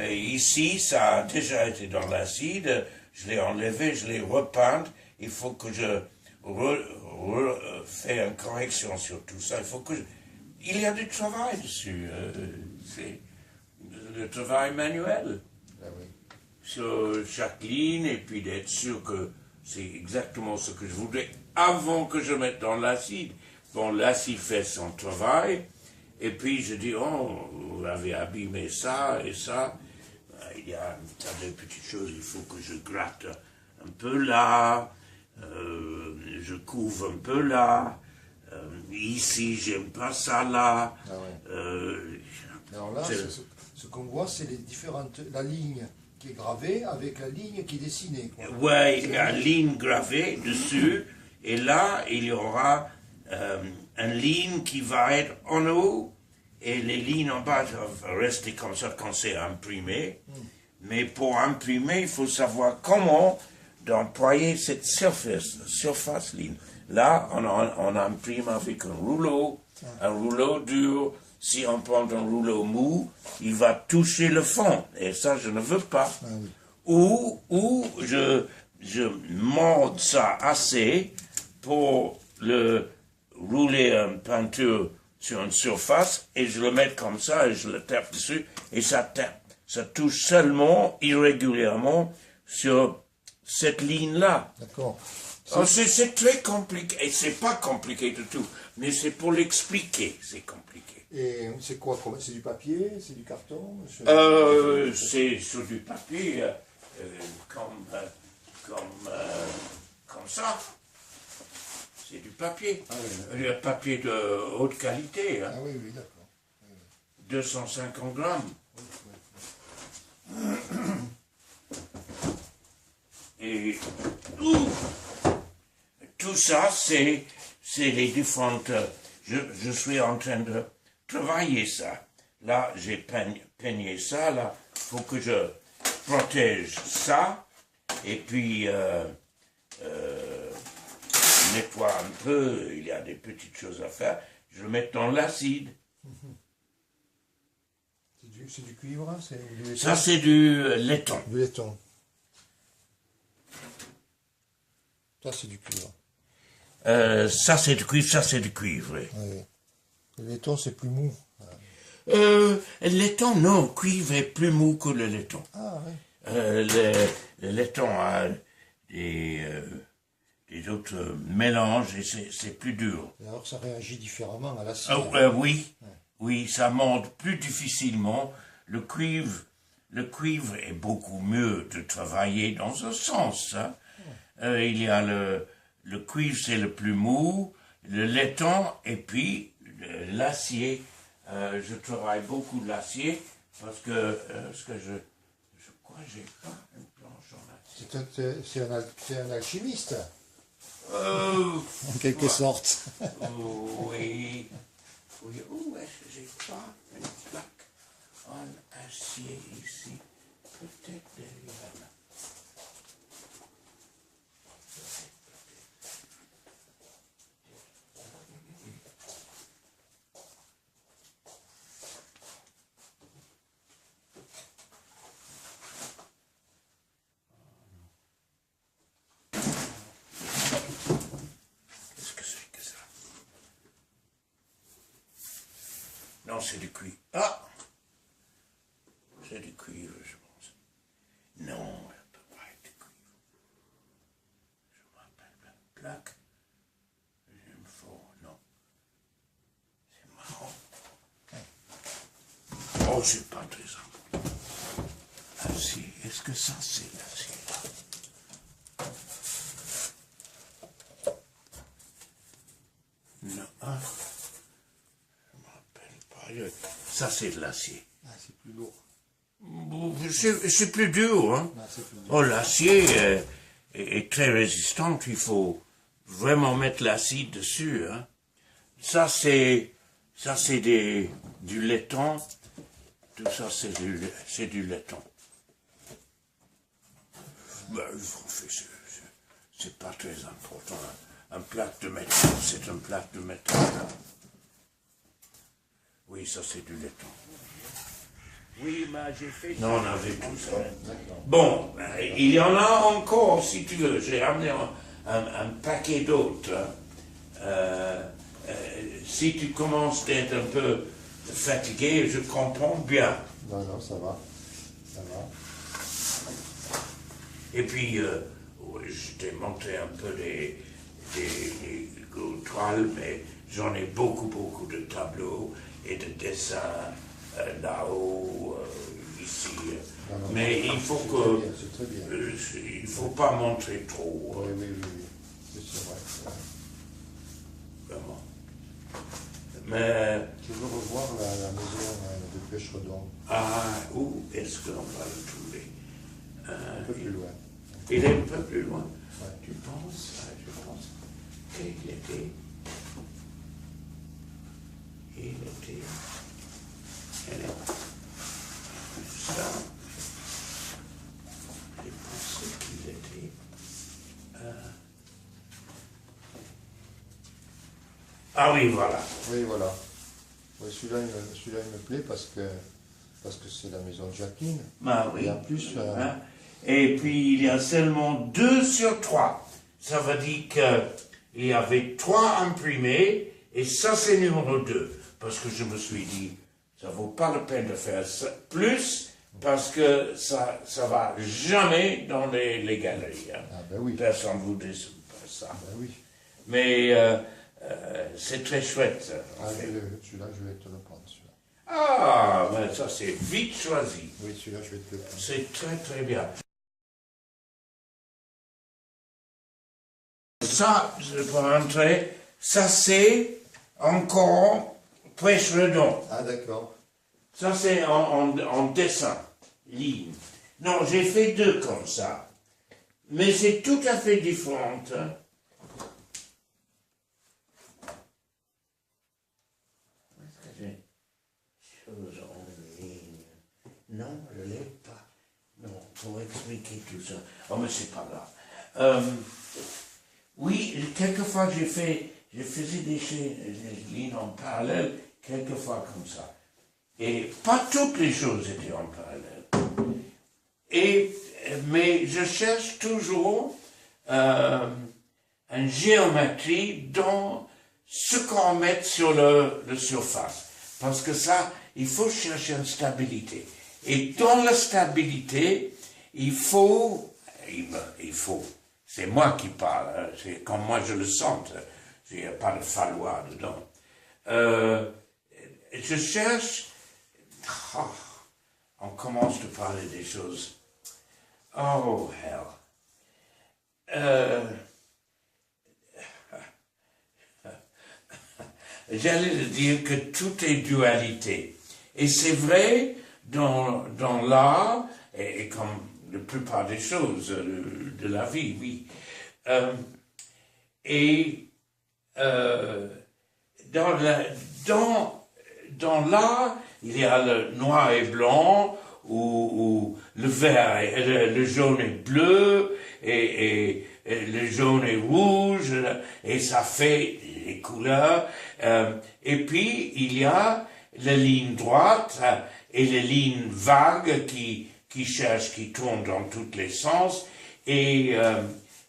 Ici, ça a déjà été dans l'acide, je l'ai enlevé, je l'ai repeint. Il faut que je fais une correction sur tout ça. Il y a du travail dessus. C'est le travail manuel. Ah oui. Sur chaque ligne, et puis d'être sûr que c'est exactement ce que je voudrais avant que je mette dans l'acide. Bon, l'acide fait son travail, et puis je dis, oh, vous avez abîmé ça et ça. Il y a un tas de petites choses, il faut que je gratte un peu là, je couvre un peu là, ici j'aime pas ça là. Ah ouais. Alors là, ce qu'on voit, c'est la ligne qui est gravée avec la ligne qui est dessinée. Oui, il y a une ligne gravée dessus, et là, il y aura une ligne qui va être en haut, et les lignes en bas doivent rester comme ça quand c'est imprimé. Mais pour imprimer, il faut savoir comment d'employer cette surface ligne. Là, on imprime avec un rouleau dur. Si on prend un rouleau mou, il va toucher le fond, et ça, je ne veux pas. Ah oui. Ou je monte ça assez pour le rouler en peinture sur une surface, et je le mets comme ça, et je le tape dessus, et ça tape. Ça touche seulement, irrégulièrement, sur cette ligne-là. D'accord. C'est très compliqué, et c'est pas compliqué du tout, mais c'est pour l'expliquer, c'est compliqué. Et c'est quoi? C'est du papier? C'est du carton? C'est sur du papier, comme ça. C'est du papier. Ah oui. Le papier de haute qualité. Hein. Ah oui, oui, d'accord. 250 grammes. Et tout ça, c'est les différentes... Je suis en train de travailler ça. Là, j'ai peigné ça. Là, il faut que je protège ça. Et puis, nettoie un peu. Il y a des petites choses à faire. Je le mets dans l'acide. C'est du cuivre, hein, du laiton. Ça, c'est du laiton. Du laiton. Ça, c'est du cuivre. Ça, c'est du cuivre, ça, c'est du cuivre. Oui. Oui. Le laiton, c'est plus mou. Le laiton, non. Le cuivre est plus mou que le laiton. Ah, oui. Le laiton a des autres mélanges et c'est plus dur. Et alors, ça réagit différemment à l'acier. Oui. Ouais. Oui, ça monte plus difficilement. Le cuivre est beaucoup mieux de travailler dans ce sens. Hein. Il y a le cuivre, c'est le plus mou, le laiton, et puis l'acier. Je travaille beaucoup de l'acier parce que je crois que j'ai pas une planche en acier. C'est un alchimiste. En quelque sorte. Oui. Oui, où est-ce que j'ai pas une plaque en acier ici? Peut-être derrière là. Qu'est-ce que c'est que ça? Non, c'est du cuivre. Ah! C'est du cuivre, je pense. Non, ça ne peut pas être du cuivre. Je me rappelle la plaque. Il me faut... Non. C'est marrant. Oh, c'est pas très important. Acier. Est-ce que ça, c'est l'acier? Non. Ah. Ça, c'est de l'acier. Ah, c'est plus lourd. C'est plus dur, hein. Ah, c'est plus dur. Oh, l'acier est très résistant. Il faut vraiment mettre l'acide dessus, hein. Ça, c'est du laiton. Tout ça, c'est du laiton. Ben, c'est pas très important. Un plaque de métal, c'est un plaque de métal. Oui, ça c'est du laiton. Oui, mais j'ai fait... Non, on avait tout ça. Bon, il y en a encore, si tu veux. J'ai amené un paquet d'autres. Si tu commences d'être un peu fatigué, je comprends bien. Non, non, ça va. Ça va. Et puis, je t'ai montré un peu des toiles, mais j'en ai beaucoup de tableaux et de dessins là-haut, ici. Non, mais il faut que... C'est très bien. Il ne faut pas montrer trop. Oui. C'est vrai. Vraiment. Mais... Je veux revoir la maison de Pêche-Redon. Ah, où est-ce qu'on va le trouver? Un peu plus loin. Il est un peu plus loin. Ouais. Tu penses? Je pense qu'il était... Ça. J'ai pensé qu'il était... Ah oui, voilà. Oui, voilà. Oui, celui-là, il me plaît parce que c'est la maison de Jacqueline. Ah oui. Et en plus... Hein? Et puis, il y a seulement 2 sur 3. Ça veut dire qu'il y avait 3 imprimés, et ça, c'est numéro 2. Parce que je me suis dit, ça vaut pas la peine de faire ça. Plus, parce que ça va jamais dans les galeries. Hein. Ah ben oui. Personne ne vous dit ça. Ben oui. Mais c'est très chouette. Ah, celui-là, je vais te le prendre, celui-là. Ah, mais ça, c'est vite choisi. Oui, celui-là, je vais te le prendre. C'est très bien. Ça, je peux rentrer, ça c'est encore Pêche-Redon. Ah, d'accord. Ça c'est en dessin, ligne. Non, j'ai fait 2 comme ça. Mais c'est tout à fait différent. Hein. Est-ce que j'ai chose en ligne? Non, je ne l'ai pas. Non, pour expliquer tout ça. Oh, mais c'est pas grave. Oui, quelquefois je faisais des lignes en parallèle, quelquefois comme ça. Et pas toutes les choses étaient en parallèle. Mais je cherche toujours une géométrie dans ce qu'on met sur la surface. Parce que ça, il faut chercher une stabilité. Et dans la stabilité, il faut, c'est moi qui parle, hein, c'est comme moi je le sens, il n'y a pas de falloir dedans. Je cherche, on commence de parler des choses. Oh, hell. J'allais dire que tout est dualité. Et c'est vrai dans l'art, et comme la plupart des choses de la vie, oui. Dans l'art, il y a le noir et blanc, ou le vert, le jaune et bleu, et le jaune et rouge, et ça fait les couleurs. Et puis, il y a les lignes droites et les lignes vagues qui cherchent, qui tournent dans tous les sens, et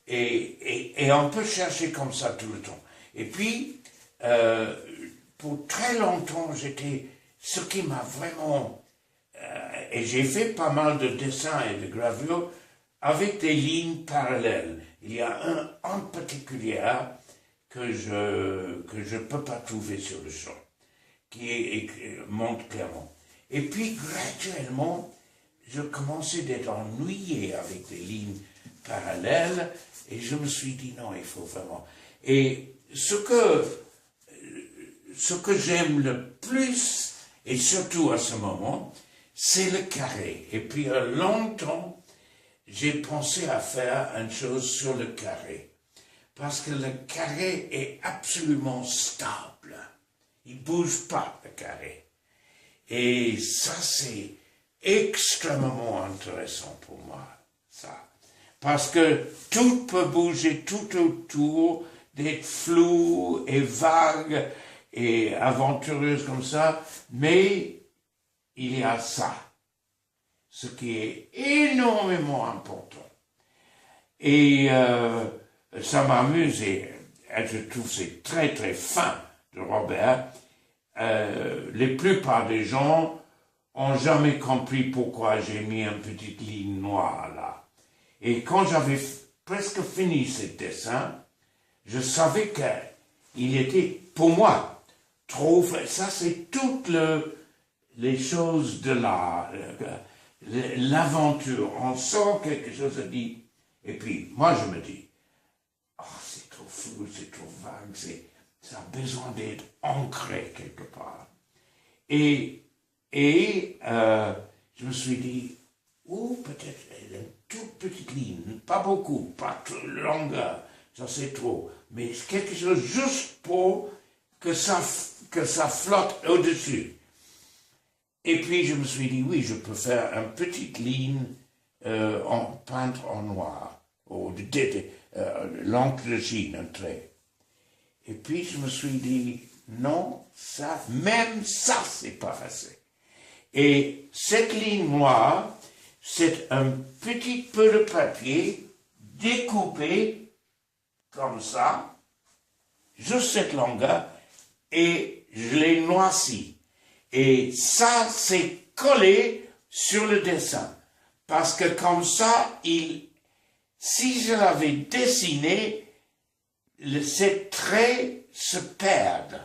on peut chercher comme ça tout le temps. Et puis, pour très longtemps, ce qui m'a vraiment... et j'ai fait pas mal de dessins et de gravures avec des lignes parallèles. Il y a un en particulier que je peux pas trouver sur le champ, qui montre clairement. Et puis, graduellement, je commençais d'être ennuyé avec des lignes parallèles, et je me suis dit, non, il faut vraiment... Et ce que j'aime le plus, et surtout à ce moment, c'est le carré. Et puis, longtemps, j'ai pensé à faire une chose sur le carré. Parce que le carré est absolument stable. Il ne bouge pas, le carré. Et ça, c'est extrêmement intéressant pour moi, ça. Parce que tout peut bouger tout autour, d'être flou et vague et aventureuse comme ça, mais il y a ça. ce qui est énormément important. Et ça m'amuse et je trouve c'est très très fin de Robert. Les plupart des gens ont jamais compris pourquoi j'ai mis une petite ligne noire là. Et quand j'avais presque fini ce dessin, je savais qu'il était, pour moi, trop... Ça, c'est toutes les choses de l'aventure. On sent quelque chose à dire. Et puis, moi, je me dis, oh, c'est trop flou, c'est trop vague, ça a besoin d'être ancré quelque part. Et je me suis dit, oh, peut-être une toute petite ligne, pas beaucoup, pas trop longueur, ça c'est trop, mais quelque chose juste pour que ça flotte au-dessus. Et puis je me suis dit, oui, je peux faire une petite ligne peinte en noir, ou l'encre de Chine, un trait. Et puis je me suis dit, non, même ça, c'est pas assez. Et cette ligne noire, c'est un petit peu de papier découpé comme ça, juste cette longueur, et je l'ai noirci. Et ça, c'est collé sur le dessin. Parce que comme ça, si je l'avais dessiné, ces traits se perdent.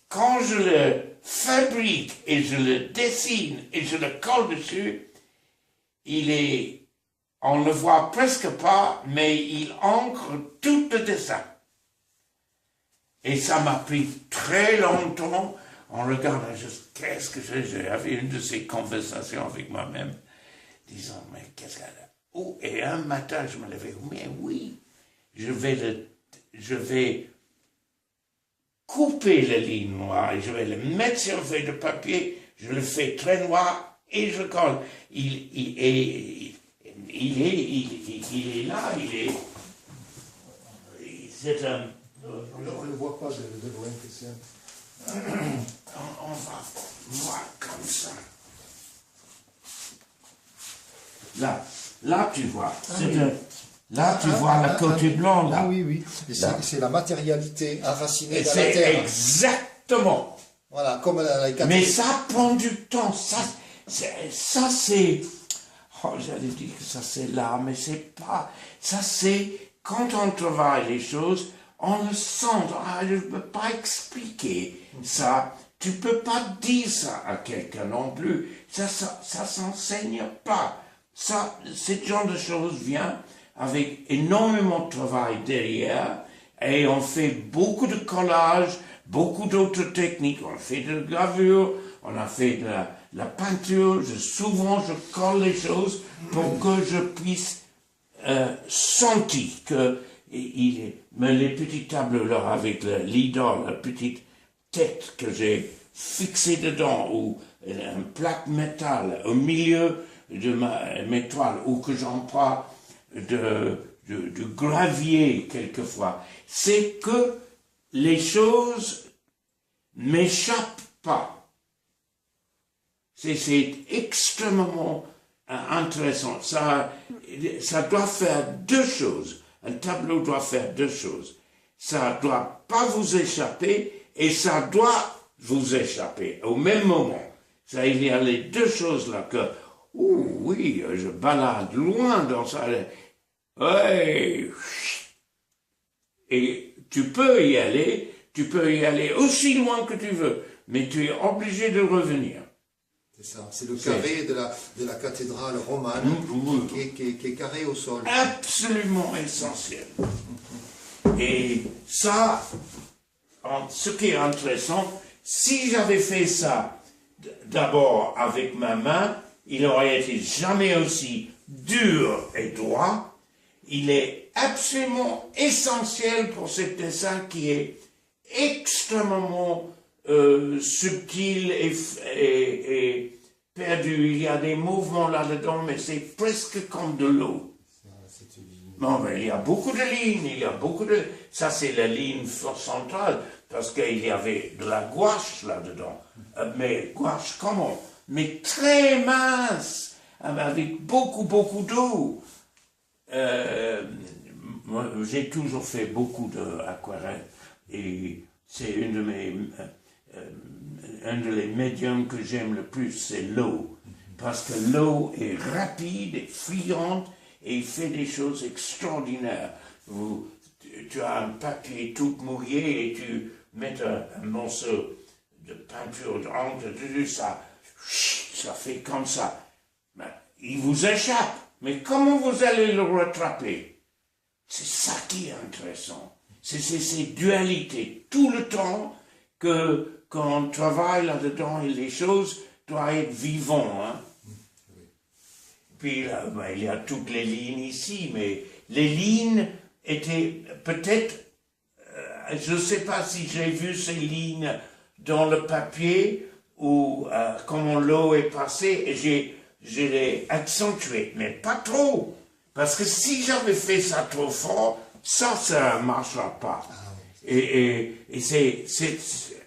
Quand je le fabrique et je le dessine et je le colle dessus, on ne le voit presque pas, mais il ancre tout le dessin. Et ça m'a pris très longtemps en regardant juste qu'est-ce que j'avais une de ces conversations avec moi-même, disant, mais qu'est-ce qu'elle a? Oh, et un matin, je me levais, mais oui, je vais couper la ligne noire et je vais le mettre sur une feuille de papier, je le fais très noir et je colle. Il est là, c'est un... On ne le voit pas de loin, Christian. On va voir comme ça. Là tu vois, là tu vois le côté blanc là. Ah oui, oui. C'est la matérialité enracinée dans la c'est terre. Exactement. Voilà, comme mais ça prend du temps. Ça c'est... Oh, j'allais dire que ça c'est là, mais c'est pas... Ça c'est... Quand on travaille les choses, on le sent. Je ne peux pas expliquer ça. Tu ne peux pas dire ça à quelqu'un non plus. Ça s'enseigne pas. Ça, ce genre de choses vient avec énormément de travail derrière et on fait beaucoup de collage, beaucoup d'autres techniques. On fait de la gravure, on a fait de la peinture. Souvent, je colle les choses pour que je puisse sentir que mais les petits tableaux là avec l'idole, la petite tête que j'ai fixée dedans ou un plaque métal au milieu de mes toiles ou que j'emploie de gravier quelquefois, c'est que les choses m'échappent pas. C'est extrêmement intéressant. Ça doit faire deux choses. Un tableau doit faire deux choses. Ça ne doit pas vous échapper et ça doit vous échapper au même moment. Ça, il y a les deux choses là que, oh oui, je balade loin dans ça. Ouais. Et tu peux y aller aussi loin que tu veux, mais tu es obligé de revenir. C'est ça, c'est le carré de la cathédrale romane qui est carré au sol. Absolument essentiel. Et ça, ce qui est intéressant, si j'avais fait ça d'abord avec ma main, il n'aurait été jamais aussi dur et droit. Il est absolument essentiel pour ce dessin qui est extrêmement subtil et perdu. Il y a des mouvements là-dedans, mais c'est presque comme de l'eau. Non, mais il y a beaucoup de lignes, Ça, c'est la ligne centrale, parce qu'il y avait de la gouache là-dedans. Mais gouache comment? Mais très mince, avec beaucoup d'eau. Moi, j'ai toujours fait beaucoup d'aquarelle et c'est un des médiums que j'aime le plus, c'est l'eau. Parce que l'eau est rapide et friande et fait des choses extraordinaires. Tu as un papier tout mouillé et tu mets un morceau de peinture d'encre dessus, ça fait comme ça. Ben, il vous échappe, mais comment vous allez le rattraper? C'est ça qui est intéressant. C'est ces dualités tout le temps quand on travaille là-dedans et les choses doivent être vivantes. Hein? Puis là, ben, il y a toutes les lignes ici, mais les lignes étaient peut-être, je ne sais pas si j'ai vu ces lignes dans le papier ou comment l'eau est passée, et je l'ai accentué, mais pas trop. Parce que si j'avais fait ça trop fort, ça ne marchera pas. Et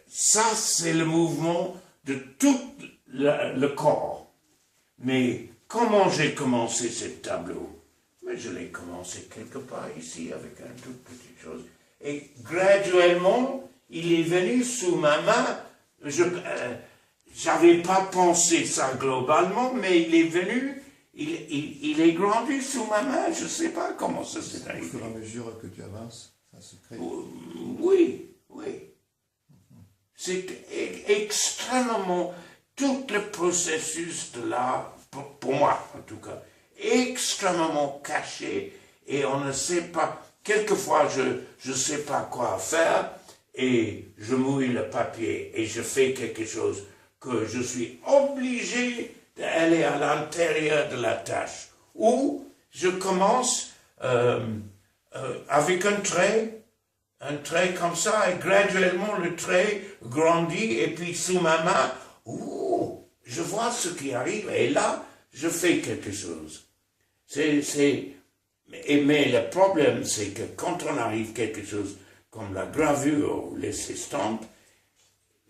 ça, c'est le mouvement de tout le corps. Mais comment j'ai commencé ce tableau? Mais je l'ai commencé quelque part ici avec une toute petite chose. Et graduellement, il est venu sous ma main. Je n'avais pas pensé ça globalement, mais il est venu, il est grandi sous ma main. Je ne sais pas comment ça s'est arrivé. Au fur et à mesure que tu avances, ça se crée. Oui. C'est extrêmement, tout le processus de l'art, pour moi en tout cas, extrêmement caché et on ne sait pas, quelquefois je ne sais pas quoi faire et je mouille le papier et je fais quelque chose que je suis obligé d'aller à l'intérieur de la tâche ou je commence avec un trait comme ça et graduellement le trait grandit et puis sous ma main, je vois ce qui arrive et là je fais quelque chose. Mais le problème, c'est que quand on arrive à quelque chose comme la gravure ou les estampes,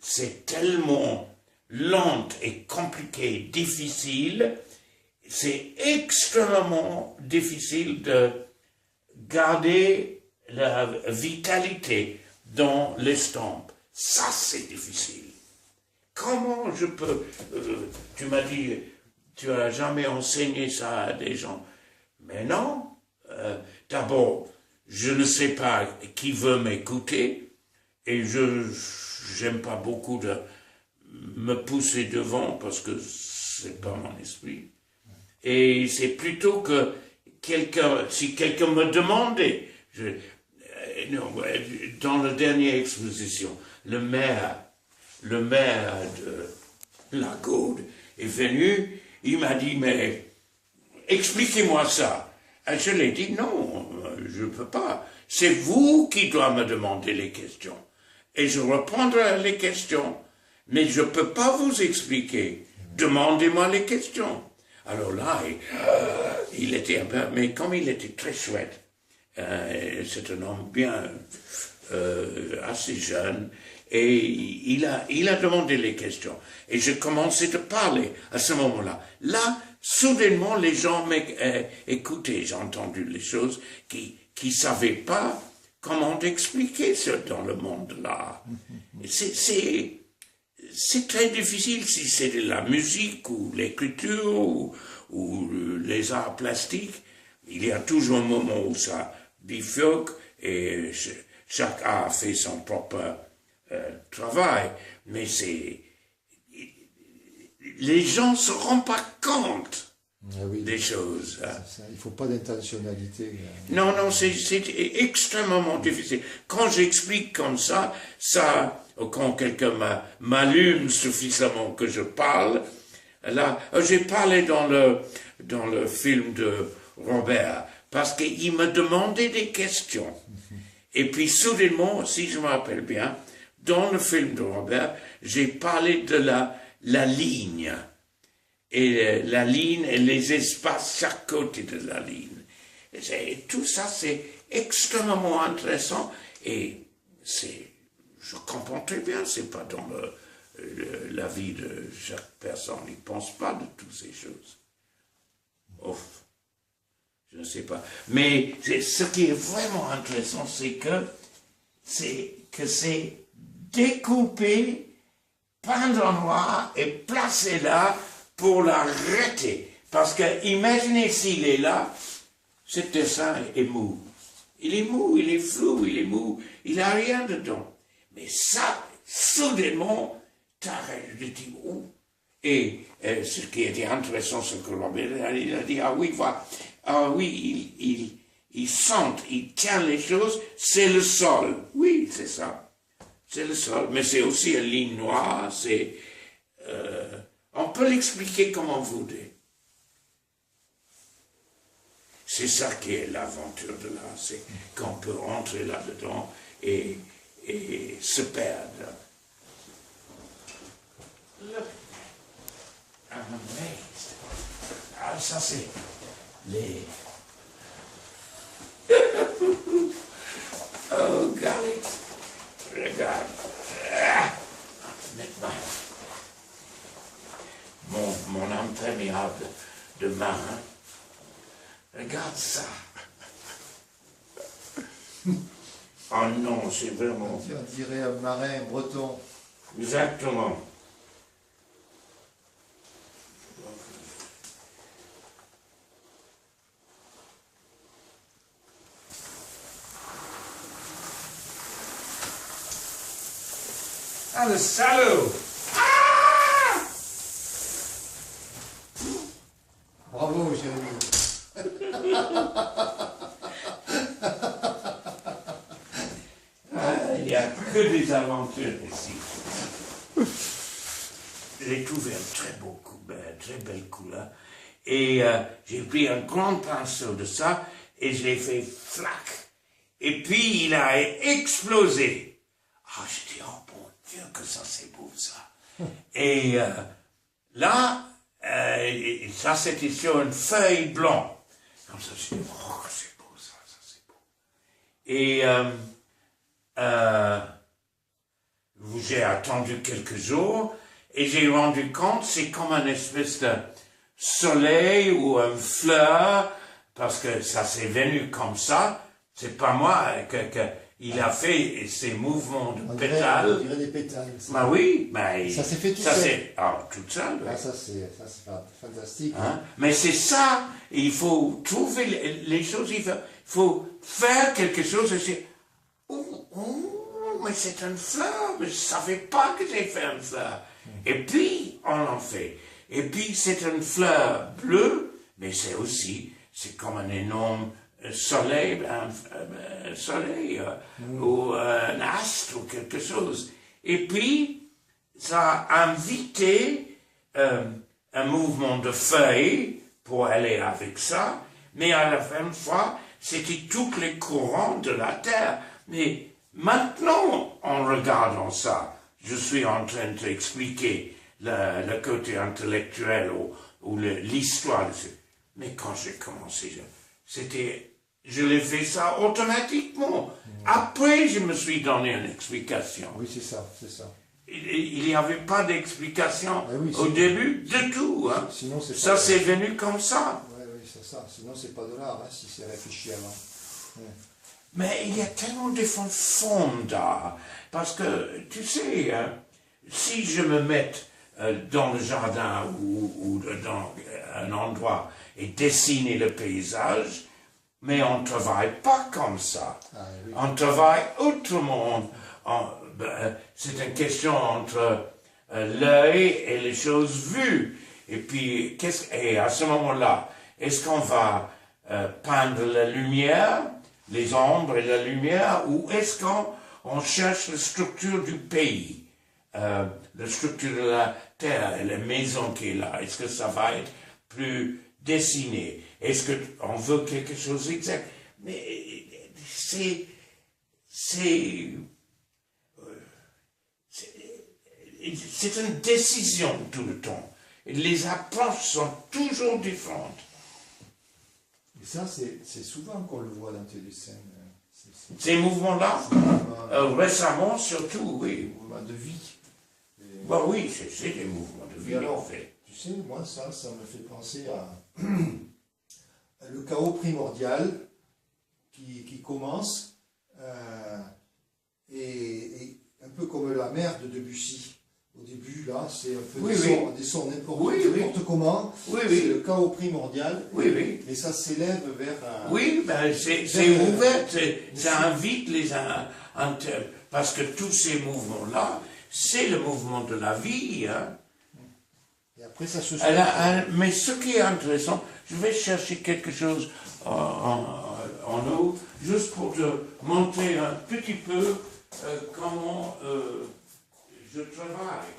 c'est tellement lent et compliqué, difficile, c'est extrêmement difficile de garder la vitalité dans l'estampe. Ça, c'est difficile. Comment je peux... tu m'as dit... Tu n'as jamais enseigné ça à des gens. Mais non. D'abord, je ne sais pas qui veut m'écouter et je n'aime pas beaucoup de me pousser devant parce que c'est pas mon esprit. Et c'est plutôt que si quelqu'un me demandait, dans la dernière exposition, le maire de la Gaude est venu. Il m'a dit, mais expliquez-moi ça. Et je lui ai dit, non, je ne peux pas. C'est vous qui doivez me demander les questions. Et je répondrai les questions. Mais je ne peux pas vous expliquer. Demandez-moi les questions. Alors là, il était un peu... Mais comme il était très chouette, c'est un homme bien, assez jeune, et il a demandé les questions. Et je commençais à parler à ce moment-là. Là, soudainement, les gens m'écoutaient. J'ai entendu les choses qui ne savaient pas comment expliquer ça dans le monde de l'art. C'est très difficile si c'est de la musique ou l'écriture ou les arts plastiques. Il y a toujours un moment où ça bifurque et chaque art fait son propre travail, mais les gens ne se rendent pas compte des choses. Hein. Il ne faut pas d'intentionnalité. Non, c'est extrêmement difficile. Quand j'explique comme ça, quand quelqu'un m'allume suffisamment que je parle, là, j'ai parlé dans le film de Robert, parce qu'il me demandait des questions. Et puis soudainement, si je me rappelle bien, dans le film de Robert, j'ai parlé de la ligne. Et la ligne et les espaces chaque côté de la ligne. Tout ça, c'est extrêmement intéressant et je comprends très bien, c'est pas dans la vie de chaque personne, il ne pense pas de toutes ces choses. sais pas. Mais ce qui est vraiment intéressant, c'est que c'est découpé, peint en noir et placé là pour l'arrêter. Parce que imaginez s'il est là, ce dessin est mou. Il est mou, il est flou, il est mou, il n'a rien dedans. Mais ça, soudainement, t'arrêtes de dire où. Et ce qui était intéressant, c'est que Robert il a dit, ah oui, voilà, ah oui, il sent, il tient les choses, c'est le sol. Oui, c'est ça. C'est le sol, mais c'est aussi une ligne noire, c'est... on peut l'expliquer comme on voudrait. C'est ça qui est l'aventure de l'art, c'est qu'on peut rentrer là-dedans et se perdre. Ah, ça c'est les... Oh, Garlic, regarde. Maintenant, mon imperméable de marin, regarde ça. Oh non, c'est vraiment... On dirait un marin breton. Exactement. Ah, le salaud! Ah! Bravo, Jérémy. Il n'y a que des aventures ici. J'ai trouvé un très beau coup, très belle couleur. Et j'ai pris un grand pinceau de ça et je l'ai fait flac. Et puis il a explosé. Ah, je dis, oh bon Dieu, que ça c'est beau ça. Et là, ça c'était sur une feuille blanche. Comme ça, je dis, oh, c'est beau ça c'est beau. Et j'ai attendu quelques jours et j'ai rendu compte c'est comme une espèce de soleil ou une fleur parce que ça s'est venu comme ça. C'est pas moi il a fait ces mouvements de pétales. On dirait des pétales. Bah oui, mais ça s'est fait tout seul. Tout seul. Ah, ça c'est fantastique. Hein? Mais c'est ça, il faut trouver les choses, il faut faire quelque chose et c'est mais c'est une fleur, mais je ne savais pas que j'ai fait une fleur. Et puis, on en fait. Et puis, c'est une fleur bleue, mais c'est comme un énorme soleil, ou un astre ou quelque chose. Et puis, ça a invité un mouvement de feuilles pour aller avec ça, mais à la fin de fois, c'était tous les courants de la Terre. Mais maintenant, en regardant ça, je suis en train de t'expliquer le côté intellectuel ou l'histoire. Mais quand j'ai commencé, je l'ai fait ça automatiquement. Après, je me suis donné une explication. Oui, c'est ça, c'est ça. Il n'y avait pas d'explication au début de tout. Hein. Sinon, ça c'est venu comme ça. Oui, c'est ça. Sinon, c'est pas de l'art, hein, si c'est réfléchi avant. Ouais. Mais il y a tellement de différentes formes d'art. Parce que, tu sais, si je me mets dans le jardin ou dans un endroit et dessiner le paysage, mais on ne travaille pas comme ça. Ah, oui. On travaille autrement. C'est une question entre l'œil et les choses vues. Et puis, et à ce moment-là, est-ce qu'on va peindre la lumière, les ombres et la lumière, ou est-ce qu'on cherche la structure du pays, la structure de la terre et la maison qui est là? Est-ce que ça va être plus dessiné? Est-ce qu'on veut quelque chose d'exact? Mais c'est une décision tout le temps. Et les approches sont toujours différentes. Et ça, c'est souvent qu'on le voit dans tes dessins. Ces mouvements-là, récemment surtout, oui. Mouvements de vie. Bah oui, c'est des mouvements de vie, alors, en fait. Tu sais, moi, ça me fait penser à le chaos primordial qui commence, et un peu comme la mer de Debussy. Au début, là, c'est un peu des sons n'importe comment. C'est le chaos primordial. Et ça s'élève vers... oui, ben c'est ouvert, ça invite les parce que tous ces mouvements-là, c'est le mouvement de la vie. Hein. Et après, ça se... Mais ce qui est intéressant, je vais chercher quelque chose en eau, juste pour te montrer un petit peu comment je travaille.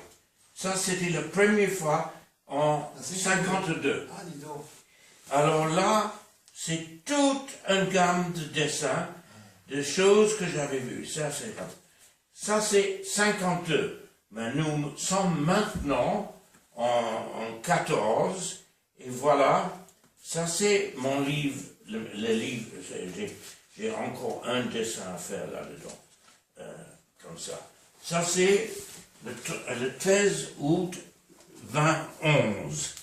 Ça, c'était la première fois en 52. Ah, dis donc. Alors là, c'est toute une gamme de dessins, de choses que j'avais vues. Ça, c'est 52. Mais nous sommes maintenant en 14. Et voilà, ça c'est mon livre, le livre. J'ai encore un dessin à faire là-dedans. Comme ça. Ça c'est le 13 août 2011.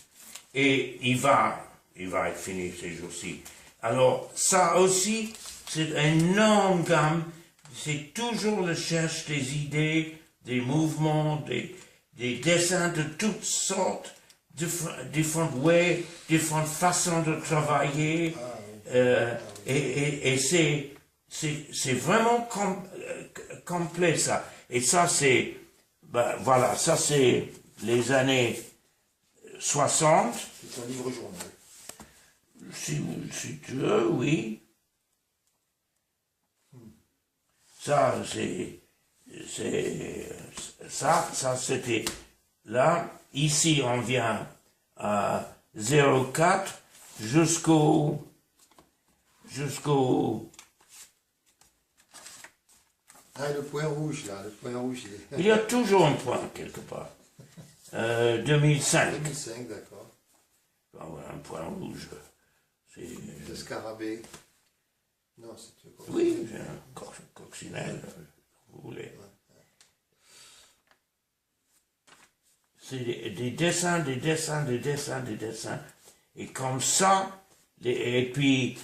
Et il va être fini ces jours-ci. Alors, ça aussi, c'est une énorme gamme. C'est toujours le cherche des idées, des mouvements, des dessins de toutes sortes, différentes ways, différentes façons de travailler. Et c'est vraiment complet, ça. Et ça, c'est, ben, voilà, ça, c'est les années 60. C'est un livre journal. Si tu veux, oui. Ça, ça c'était là. Ici, on vient à 04 jusqu'au... Ah, le point rouge, là, le point rouge. Il y a toujours un point, quelque part. 2005. 2005, d'accord. Un point rouge. C'est... Le scarabée. Non, c'est... Oui, c'est un coccinelle, vous voulez. C'est des dessins, des dessins, des dessins, des dessins. Et comme ça, et puis,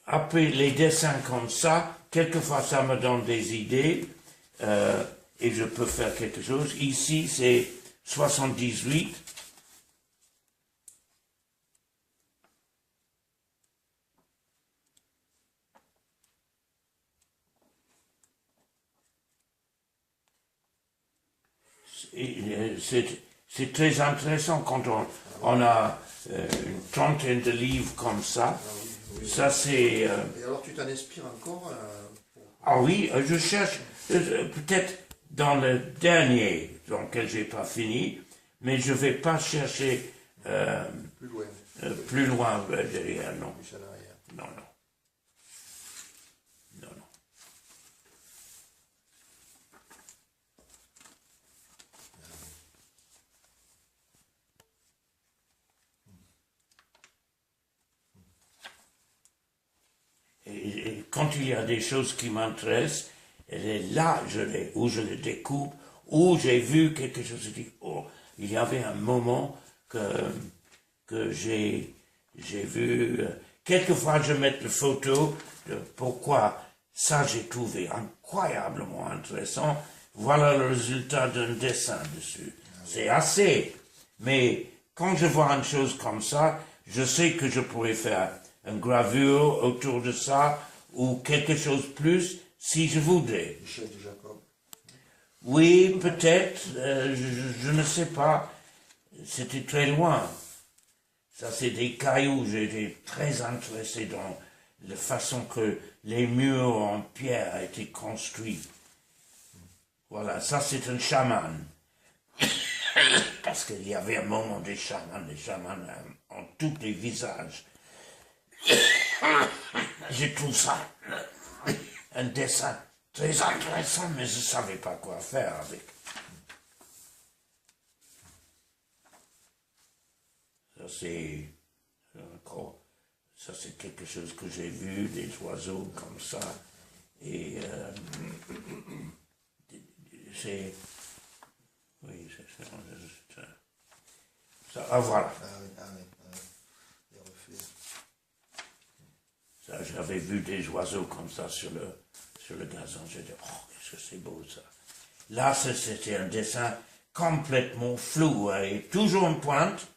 après les dessins comme ça, quelquefois ça me donne des idées, et je peux faire quelque chose. Ici, c'est 78. C'est très intéressant quand on a une trentaine de livres comme ça. Ça, c'est... Et alors, tu t'en inspires encore Ah oui, je cherche, peut-être dans le dernier, dans lequel je n'ai pas fini, mais je ne vais pas chercher plus loin derrière, non. Non, non. Non, non. Et quand il y a des choses qui m'intéressent, là, où je les découpe, où j'ai vu quelque chose, je dis, oh, il y avait un moment que j'ai vu, quelquefois je mets des photos de pourquoi ça j'ai trouvé incroyablement intéressant, voilà le résultat d'un dessin dessus. C'est assez, mais quand je vois une chose comme ça, je sais que je pourrais faire une gravure autour de ça, ou quelque chose plus, si je voudrais. Michel de Jacob. Oui, peut-être, je ne sais pas, c'était très loin. Ça, c'est des cailloux, j'étais très intéressé dans la façon que les murs en pierre étaient construits. Voilà, ça c'est un chaman. Parce qu'il y avait un moment des chamans ont tous les visages. Je trouve ça un dessin très intéressant, mais je ne savais pas quoi faire avec. Ça c'est quelque chose que j'ai vu, des oiseaux comme ça. Et c'est... Oui, c'est ça. Ah, voilà. Ah oui. Les reflets. J'avais vu des oiseaux comme ça sur le gazon. J'ai dit, oh, qu'est-ce que c'est beau ça. Là, c'était un dessin complètement flou, et toujours en pointe,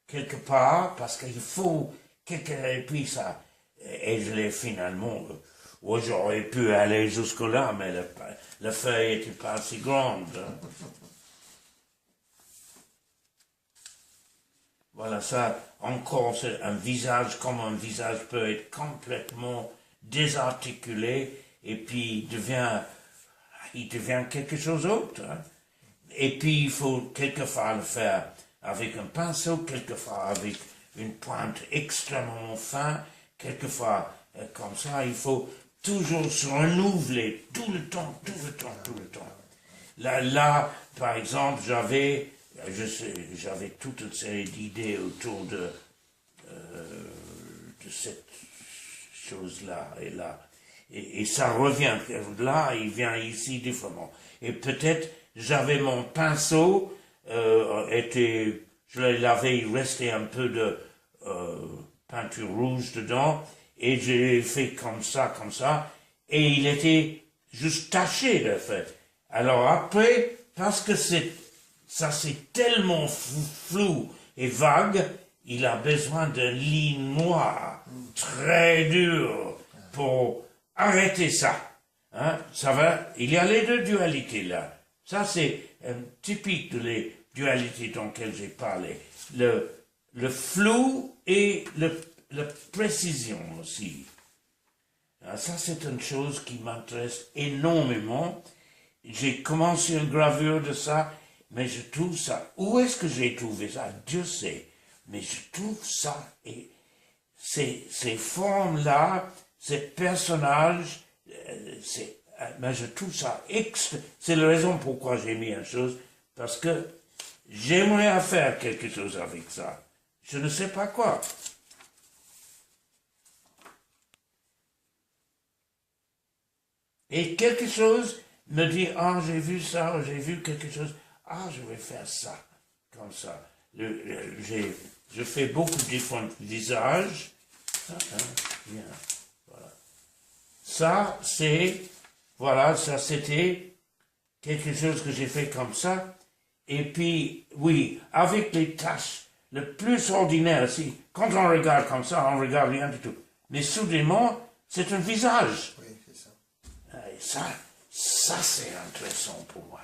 quelque part, parce qu'il faut et puis ça, et je l'ai finalement, j'aurais pu aller jusque-là, mais la feuille n'était pas assez grande. Voilà, ça, encore, c'est un visage, comme un visage peut être complètement désarticulé, et puis il devient quelque chose d'autre. Hein. Et puis, il faut quelquefois le faire avec un pinceau, quelquefois avec une pointe extrêmement fine, quelquefois comme ça. Il faut toujours se renouveler tout le temps. Là, par exemple, j'avais toute une série d'idées autour de cette chose-là et là. Et ça revient. Là, il vient ici différemment. Et peut-être, j'avais mon pinceau, je l'avais, il restait un peu de peinture rouge dedans, et j'ai fait comme ça, et il était juste taché, de fait. Alors après, parce que ça c'est tellement flou et vague, il a besoin d'une ligne noire, très dure, pour arrêter ça. Hein, ça va, il y a les deux dualités là. Ça c'est typique des dualités dont j'ai parlé. Le flou et la précision aussi. Alors, ça c'est une chose qui m'intéresse énormément. J'ai commencé une gravure de ça, mais je trouve ça, où est-ce que j'ai trouvé ça? Dieu sait. Mais je trouve ça, et ces formes-là, ces personnages, mais je trouve ça c'est la raison pourquoi j'ai mis une chose, parce que j'aimerais faire quelque chose avec ça. Je ne sais pas quoi. Et quelque chose me dit, ah, j'ai vu ça, j'ai vu quelque chose, ah, je vais faire ça, comme ça. Je fais beaucoup de différents visages. Bien, voilà. Ça, ça c'était quelque chose que j'ai fait comme ça. Et puis, oui, avec les taches, le plus ordinaire, quand on regarde comme ça, on regarde rien du tout. Mais soudainement, c'est un visage. Oui, c'est ça. Et ça c'est intéressant pour moi.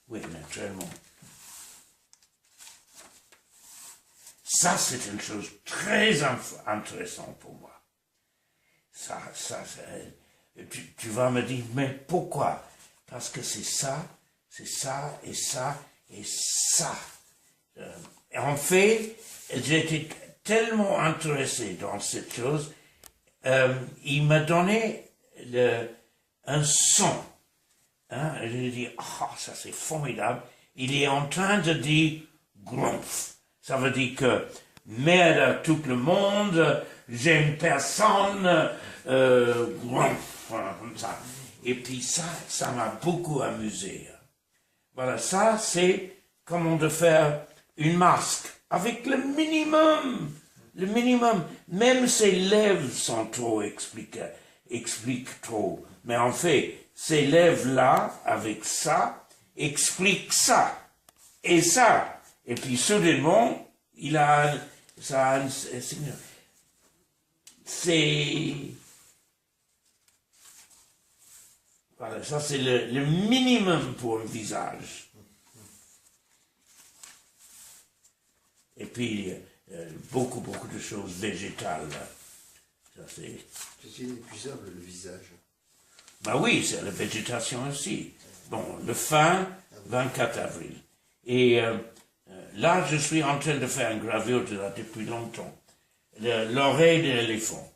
Oui, naturellement. Ça, c'est une chose très intéressante pour moi. Tu vas me dire, mais pourquoi? Parce que c'est ça, et ça, et ça. En fait, j'étais tellement intéressé dans cette chose, il m'a donné un son. Hein, je lui dis, ça c'est formidable. Il est en train de dire grumph. Ça veut dire que merde à tout le monde, j'aime personne, grumph, voilà, comme ça. Et puis ça m'a beaucoup amusé. Voilà, ça c'est comment de faire une masque avec le minimum. Même ses lèvres sont trop expliquent trop. Mais en fait, ces lèvres-là, avec ça, expliquent ça. Et ça. Et puis, soudainement, voilà, ça c'est le minimum pour un visage. Et puis, beaucoup de choses végétales. Ça c'est inépuisable, le visage. Ben oui, c'est la végétation aussi. Bon, le fin, 24 avril. Et là, je suis en train de faire une gravure de là depuis longtemps. L'oreille de l'éléphant.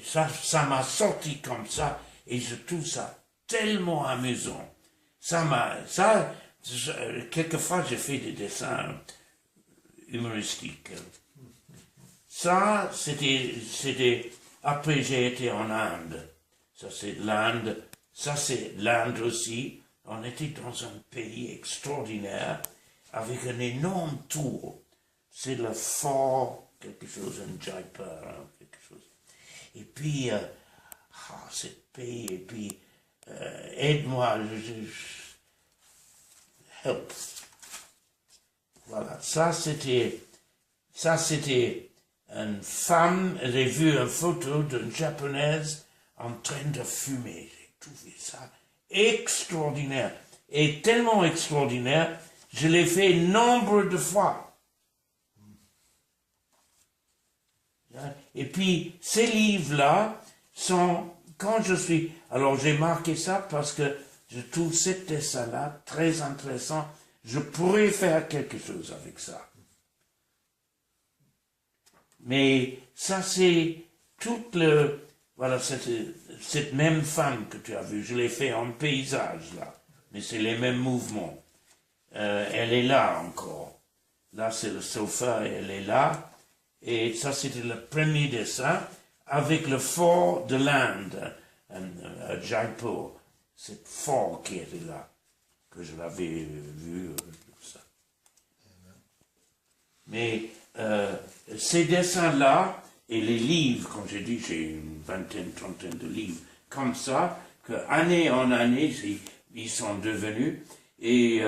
Ça m'a sorti comme ça, et je trouve ça tellement amusant. Quelquefois, j'ai fait des dessins humoristiques. Ça, c'était après j'ai été en Inde. Ça, c'est l'Inde. Ça, c'est l'Inde aussi. on était dans un pays extraordinaire avec un énorme tour. C'est le fort, quelque chose, un Jaipur, hein, quelque chose. Et puis, ce pays, et puis, aide-moi, help. Voilà, ça c'était une femme, j'ai vu une photo d'une japonaise en train de fumer. J'ai trouvé ça extraordinaire. Et tellement extraordinaire, je l'ai fait nombre de fois. Et puis, ces livres-là sont, quand je suis... Alors, j'ai marqué ça parce que je trouve cet dessin-là très intéressant. Je pourrais faire quelque chose avec ça. Mais ça, c'est toute le... Voilà, cette même femme que tu as vue, je l'ai fait en paysage, là. Mais c'est les mêmes mouvements. Elle est là encore. Là, c'est le sofa, elle est là. Et ça, c'était le premier dessin avec le fort de l'Inde, à Jaipur. C'est fort qui était là, que je l'avais vu, tout ça. Mais ces dessins-là, et les livres, comme j'ai dit, j'ai une vingtaine, trentaine de livres, comme ça, que année en année, ils sont devenus, et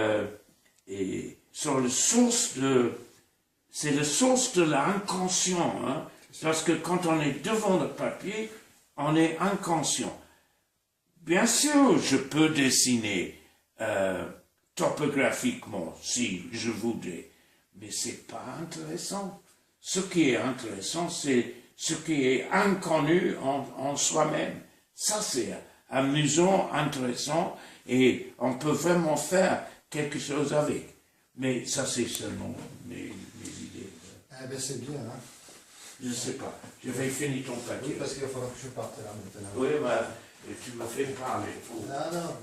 sont la source de... C'est la source de l'inconscient, hein, parce que quand on est devant le papier, on est inconscient. Bien sûr, je peux dessiner topographiquement, si je voudrais, mais c'est pas intéressant. Ce qui est intéressant, c'est ce qui est inconnu en soi-même. Ça, c'est amusant, intéressant, et on peut vraiment faire quelque chose avec. Mais ça, c'est seulement mes idées. Eh bien, c'est bien, hein. Je ne sais pas. Je vais finir ton papier. Oui, parce qu'il va falloir que je parte là maintenant. Oui, mais tu me fais parler. Non, non,